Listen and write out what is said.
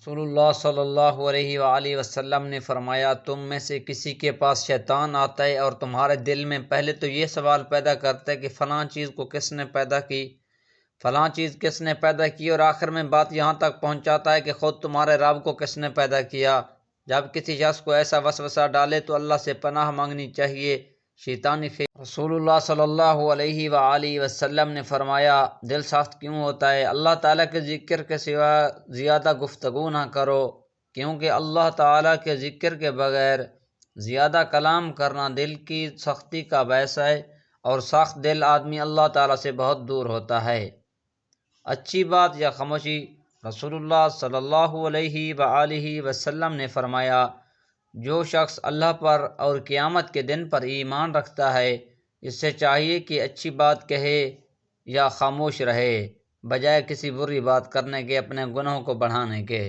رسول اللہ صلی اللہ علیہ وآلہ وسلم نے فرمایا، تم میں سے کسی کے پاس شیطان آتا ہے اور تمہارے دل میں پہلے تو یہ سوال پیدا کرتا ہے کہ فلاں چیز کو کس نے پیدا کی، فلاں چیز کس نے پیدا کی، اور آخر میں بات یہاں تک پہنچاتا ہے کہ خود تمہارے رب کو کس نے پیدا کیا۔ جب کسی شخص کو ایسا وسوسہ ڈالے تو اللہ سے پناہ مانگنی چاہیے شیطانی فکر۔ رسول اللہ صلی اللہ علیہ وآلہ وسلم نے فرمایا، دل سخت کیوں ہوتا ہے؟ اللہ تعالیٰ کے ذکر کے سوا زیادہ گفتگو نہ کرو، کیونکہ اللہ تعالیٰ کے ذکر کے بغیر زیادہ کلام کرنا دل کی سختی کا باعث ہے، اور سخت دل آدمی اللہ تعالیٰ سے بہت دور ہوتا ہے۔ اچھی بات یا خاموشی؟ رسول اللہ صلی اللہ علیہ وآلہ وسلم نے فرمایا، جو شخص اللہ پر اور قیامت کے دن پر ایمان رکھتا ہے، اس سے چاہیے کہ اچھی بات کہے یا خاموش رہے، بجائے کسی بری بات کرنے کے، اپنے گناہوں کو بڑھانے کے۔